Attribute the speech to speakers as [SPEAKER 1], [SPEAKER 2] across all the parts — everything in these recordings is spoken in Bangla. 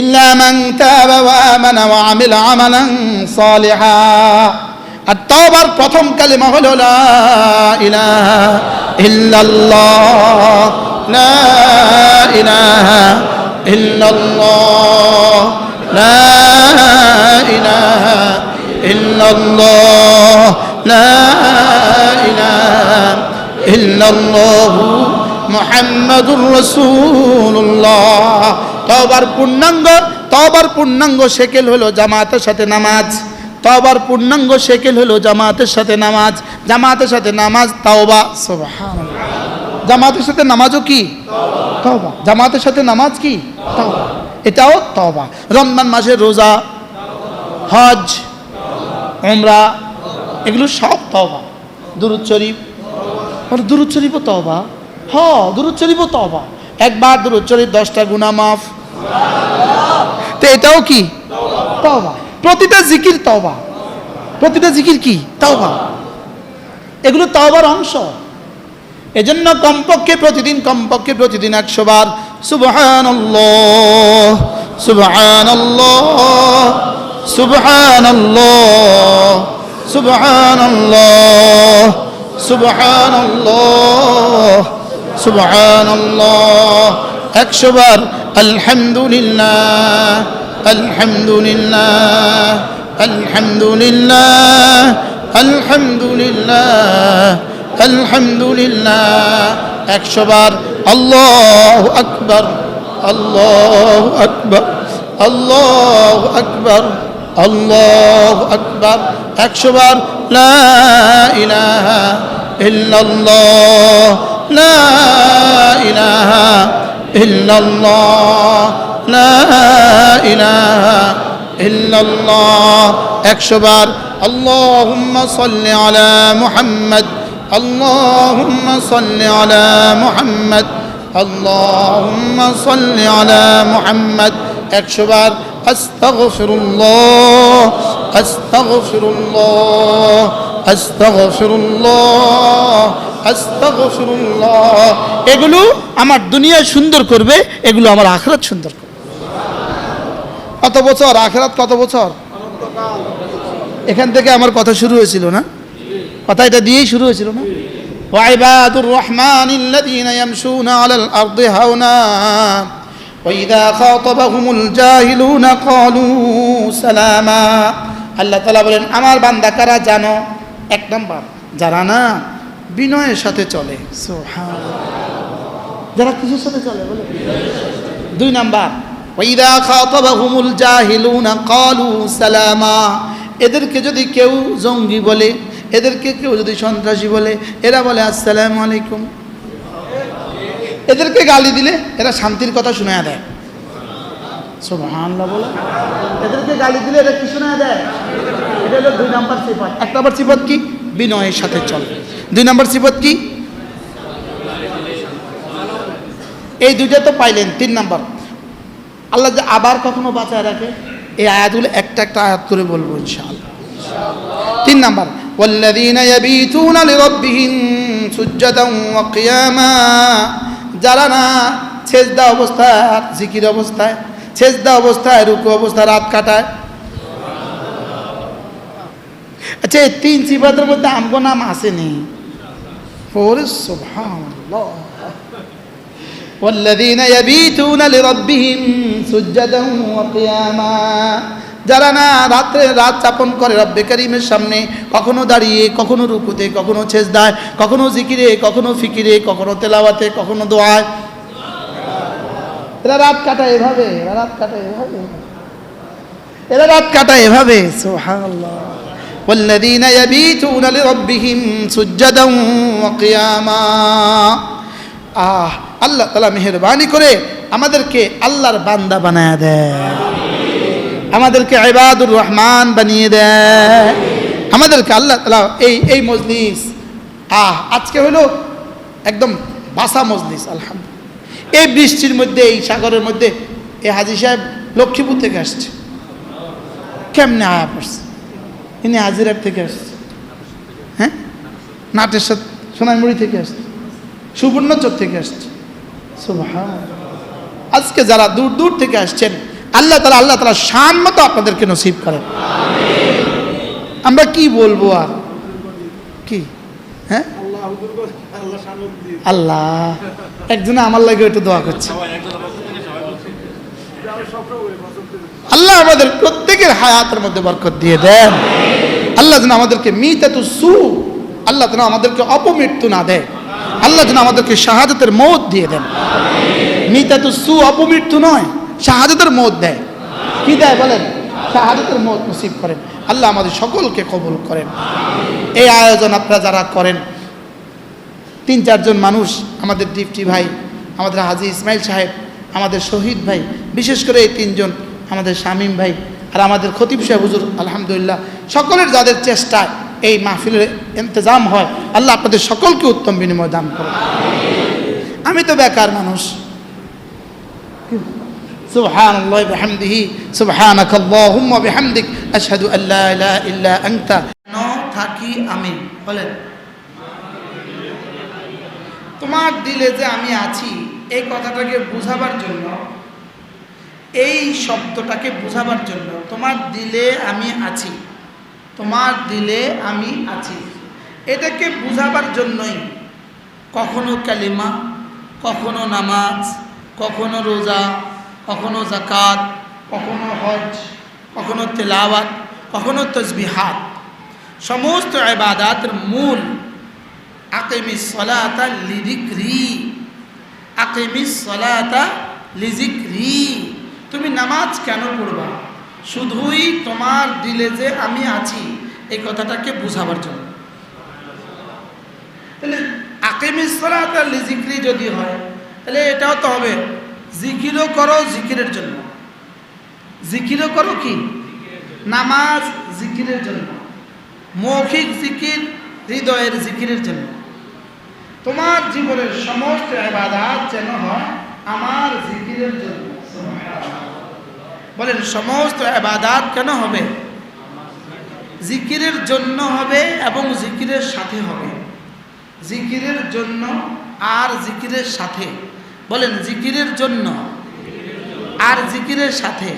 [SPEAKER 1] ইল্লা মান তাবা ওয়া আমানা ওয়া আমিলা আমালান সালিহা। আর তওবার প্রথম কালিমা হলো লা ইলাহা ইল্লাল্লাহ, লা ইলাহা ইল্লাল্লাহ, লা ইলাহা ইল্লাল্লাহ, লা ইলাহা ইল্লাল্লাহ মুহাম্মাদুর রাসূলুল্লাহ। তওবার পূর্ণাঙ্গ শেকেল হলো জামাতের সাথে নামাজ। তওবার পূর্ণাঙ্গ শেকেল হলো জামাতের সাথে নামাজ। জামাতের সাথে নামাজ তাওবা। সুবহানাল্লাহ। জামাতের সাথে নামাজও কি? তওবা। জামাতের সাথে নামাজ কি? তওবা। এটাও তওবা। রমজান মাসের রোজা, হজ, উমরা, এগুলো সব তওবা। দুরূদ শরীফ, আর দুরূদ শরীফও তওবা। দুরূদ শরীফও তওবা। একবার দুরূদ শরীফ 10টা গুনাহ মাফ। তো এটাও কি? তওবা। প্রতিটা জিকির তওবা। প্রতিটা জিকির কি? তওবা। এগুলো তওবার অংশ। এজন্য কমপক্ষে প্রতিদিন 100 বার সুবহানাল্লাহ, সুবহানাল্লাহ, সুবহানাল্লাহ, সুবহানাল্লাহ, সুবহানাল্লাহ, সুবহানাল্লাহ। 100 বার আলহামদুলিল্লাহ, আলহামদুলিল্লাহ, আলহামদুলিল্লাহ, আলহামদুলিল্লাহ, আলহামদুলিল্লাহ। 100 বার আল্লাহু আকবার, আল্লাহু আকবার, আল্লাহু আকবার, আল্লাহু আকবার। 100 বার লা ইলাহা ইল্লাল্লাহ, লা ইলাহা ইল্লাল্লাহ, লা ইলাহা ইল্লাল্লাহ। 100 বার আল্লাহুম্মা সাল্লি আলা মুহাম্মদ, আল্লাহুম্মা সাল্লি আলা মুহাম্মদ, আল্লাহুম্মা সাল্লি আলা মুহাম্মদ। 100 বার আস্তাগফিরুল্লাহ, আস্তাগফিরুল্লাহ, আস্তাগফিরুল্লাহ, আস্তাগফিরুল্লাহ। এগুলো আমার দুনিয়া সুন্দর করবে, এগুলো আমার আখিরাত সুন্দর করবে। কত বছর আখিরাত, কত বছর? এখান থেকে আমার কথা শুরু হয়েছিল না? কথা এটা দিয়েই শুরু হয়েছিল না? ওয়া ইবাদুর রহমানিল্লাযীনা ইয়ামশুনা আলাল আরদি হাওনা ওয়া ইযা খাতাবাহুমুল জাহিলুনা ক্বালু সালামা। আল্লাহ তাআলা বলেন আমার বান্দা কারা জানো? 1 নাম্বার যারা না বিনয়ের সাথে চলে। সুবহানাল্লাহ। যারা কিসের সাথে চলে বলে? 2 নাম্বার ওয়া ইযা খাতাবাহুমুল জাহিলুনা ক্বালু সালামা। এদেরকে যদি কেউ জঙ্গি বলে, এদেরকে কেউ যদি সন্ত্রাসী বলে, এরা বলে আসসালামু আলাইকুম। এদেরকে গালি দিলে এরা শান্তির কথা শোনায়া দেয়। সুবহানাল্লাহ বলে। এদেরকে গালি দিলে এরা কি শোনায়া দেয়? এটা হলো 2 নাম্বার সিফাত। 1 নাম্বার সিফাত কি? বিনয়ের সাথে চলে। 2 নাম্বার সিফাত কি? এই দুইটা তো পাইলেন। 3 নাম্বার আল্লাহ যে আবার কখনো বাঁচায় রাখে, এই আয়াতগুলো একটা একটা আয়াত করে বলবো ইনশাআল্লাহ। 3 নাম্বার ওয়াল্লাযীনা ইয়াবিতুনা লিরাব্বিহিম সুজদান ওয়া কিয়ামা। যারা না সেজদা অবস্থায়, জিকির অবস্থায়, সেজদা অবস্থায়, রুকু অবস্থায় রাত কাটায়। আচ্ছা এই 3 সিফাতের মধ্যে আমগো নাম আসেনি? ওরে সুবহানাল্লাহ। ওয়াল্লাযীনা ইয়াবিতুনা লিরাব্বিহিম সুজদান ওয়া কিয়ামা। যারা না রাতে রাত যাপন করে রব্বে কারীমের সামনে, কখনো দাঁড়িয়ে, কখনো রুকুতে, কখনো সেজদায়, কখনো জিকিরে, কখনো ফিকিরে, কখনো তেলাওয়াতে, কখনো দোয়ায়। এরা রাত কাটায় এভাবে, এরা রাত কাটায় এভাবে, এরা রাত কাটায় এভাবে। সুবহানাল্লাহ। ওয়াল্লাযীনা ইয়াবিতুনা লিরাব্বিহিম সুজদান ওয়া কিয়ামা। আল্লাহ তাআলা মেহেরবানি করে আমাদেরকে আল্লাহর বান্দা বানায়া দেয়, আমাদেরকে ইবাদুর রহমান বানিয়ে দেয়, আমাদেরকে আল্লাহ তাআলা এই মজলিস আজকে হলো একদম বাসা মজলিস। আলহামদুলিল্লাহ। এই বৃষ্টির মধ্যে, এই সাগরের মধ্যে এই হাজী সাহেব লক্ষ্মীপুর থেকে আসছে। কেমনে আয়া পড়ছে? ইনি হাজিরার থেকে আসছে, হ্যাঁ, নাটেশ্বর সোনাইমুড়ি থেকে আসছে, সুবর্ণচর থেকে আসছে। সুবহানাল্লাহ। আজকে যারা দূর দূর থেকে আসছেন আল্লাহ তাআলা শান মতো আপনাদেরকে নসিব করেন। আমরা কি বলবো আর কি? হ্যাঁ, আল্লাহ একজনে আমার লাগে একটু দোয়া করছে। আল্লাহ আমাদের প্রত্যেকের হায়াতের মধ্যে বরকত দিয়ে দেন। আল্লাহ যেন আমাদেরকে মিতাতু সু, আল্লাহ যেন আমাদেরকে অপমৃত্যু না দেয়। আল্লাহ যেন আমাদেরকে শাহাদাতের মওত দিয়ে দেন। মিতাতু সু অপমৃত্যু নয়, শাহাদাতের মওত দেয়। কি দেয় বলেন? শাহাদাতের মওত নসিব করেন। আল্লাহ আমাদের সকলকে কবুল করেন। এই আয়োজন আপনারা যারা করেন, 3-4 জন মানুষ, আমাদের ডিপটি ভাই, আমাদের হাজী ইসমাইল সাহেব, আমাদের শহীদ ভাই, বিশেষ করে এই 3 জন, আমাদের শামীম ভাই আর আমাদের খতিব সাহেব হুজুর, আলহামদুলিল্লাহ সকলের যাদের চেষ্টায় এই মাহফিলের ইন্তজাম হয়, আল্লাহ আপনাদের সকলকে উত্তম বিনিময় দান করেন। আমি তো বেকার মানুষ। সুবহানাল্লাহি ওয়া বিহামদিহি, সুবহানাকাল্লাহুম্মা ওয়া বিহামদিক, আশহাদু আল্লা ইলাহা ইল্লা আনতা। থাকি আমি, বলেন তোমার দিলে যে আমি আছি, এই কথাটাকে বোঝাবার জন্য, এই শব্দটাকে বোঝাবার জন্য, তোমার দিলে আমি আছি, তোমার দিলে আমি আছি, এটাকে বোঝাবার জন্যই কখনো কালিমা, কখনো নামাজ, কখনো রোজা, কখনো যাকাত, কখনো হজ, কখনো তেলাওয়াত, কখনো তাসবিহাত, সমস্ত ইবাদাতের মূল আকিমিস সালাতা লিযিকরি, আকিমিস সালাতা লিযিকরি। তুমি নামাজ কেন পড়বা? শুধুই তোমার দিলে যে আমি আছি এই কথাটাকে বোঝাবার জন্য। তাহলে আকিমিস সালাতা লিযিকরি যদি হয়, তাহলে এটাও তো হবে জিকিরও করো জিকিরের জন্য। জিকিরও করো কি? নামাজ জিকিরের জন্য, মৌখিক জিকির হৃদয়ের জিকিরের জন্য। তোমার জীবনের সমস্ত ইবাদত যেন হয় আমার জিকিরের জন্য। বলেন সমস্ত ইবাদত কেন হবে? জিকিরের জন্য হবে এবং জিকিরের সাথে হবে। জিকিরের জন্য আর জিকিরের সাথে। বলেন জিকিরের জন্য আর জিকিরের সাথে।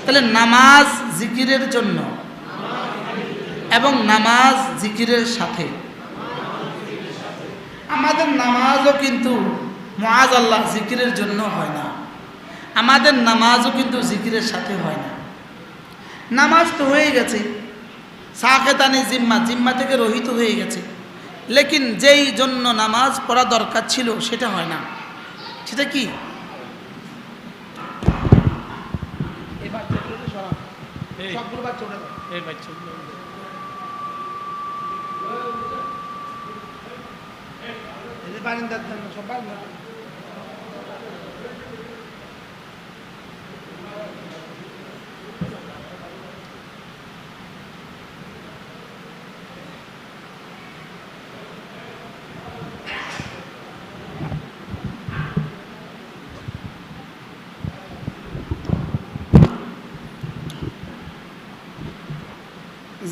[SPEAKER 1] তাহলে নামাজ জিকিরের জন্য এবং নামাজ জিকিরের সাথে। আমাদের নামাজও কিন্তু মুআযাল্লাহ জিকিরের জন্য হয় না, আমাদের নামাজও কিন্তু জিকিরের সাথে হয় না। নামাজ তো হয়ে গেছে, সাকেতানি জিম্মা, জিম্মা থেকে রহিত হয়ে গেছে, লেকিন যেই জন্য নামাজ পড়া দরকার ছিল সেটা হয় না। সেটা কি?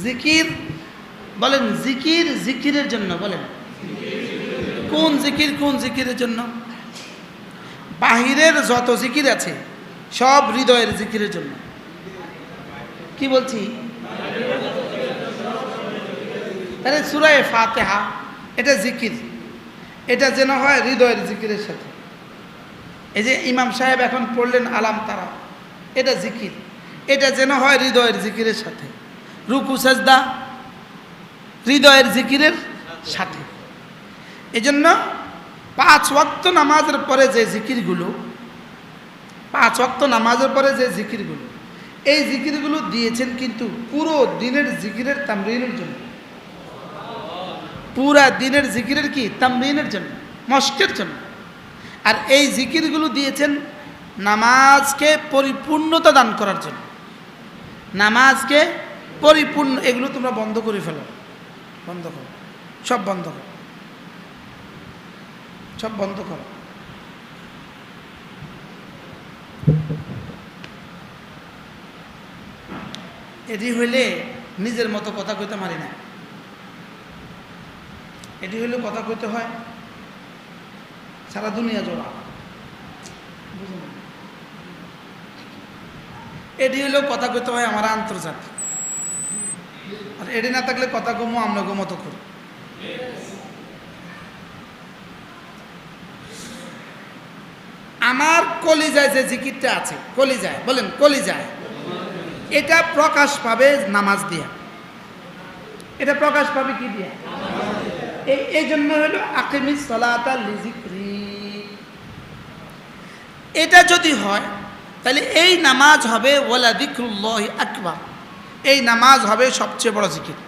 [SPEAKER 1] জিকির, বলেন জিকির জিকিরের জন্য। বলেন কোন জিকির কোন জিকিরের জন্য? বাহিরের যত জিকির আছে সব হৃদয়ের জিকিরের জন্য। কি বলছি? আরে সূরা ফাতিহা এটা জিকির, এটা যেন হয় হৃদয়ের জিকিরের সাথে। এই যে ইমাম সাহেব এখন পড়লেন আলাম তারা, এটা জিকির, এটা যেন হয় হৃদয়ের জিকিরের সাথে। রুকু সাজদা হৃদয়ের জিকিরের সাথে। এজন্য 5 ওয়াক্ত নামাজের পরে যে জিকিরগুলো, 5 ওয়াক্ত নামাজের পরে যে জিকিরগুলো, এই জিকিরগুলো দিয়েছেন কিন্তু পুরো দিনের জিকিরের তামরিনের জন্য। পুরা দিনের জিকিরের কি? তামরিনের জন্য, মশকের জন্য। আর এই জিকিরগুলো দিয়েছেন নামাজকে পরিপূর্ণতা দান করার জন্য। নামাজকে পরিপূর্ণ, এগুলো তোমরা বন্ধ করে ফেলো, বন্ধ করো, সব বন্ধ করো, সব বন্ধ করো। এটি হইলে নিজের মতো কথা কইতে পারি না, এটি হইলে কথা কইতে হয় সারা দুনিয়া জোড়া। বুঝলেন? এটি হলো কথা কইতে হয় আমার আন্তর্জাতিক, আর এটি না থাকলে কথা কমো আমরা মতো করি। আমার কলিজায় যে জিকিরটা আছে, কলিজায় বলেন, কলিজায়, এটা প্রকাশ পাবে নামাজ দিয়া। এটা প্রকাশ পাবে কি দিয়া? এই জন্য হলো আকিমিস সালাতা লিযিকরি। এটা যদি হয় তাহলে এই নামাজ হবে ওয়ালা যিকরুল্লাহি আকবার, এই নামাজ হবে সবচেয়ে বড় জিকির।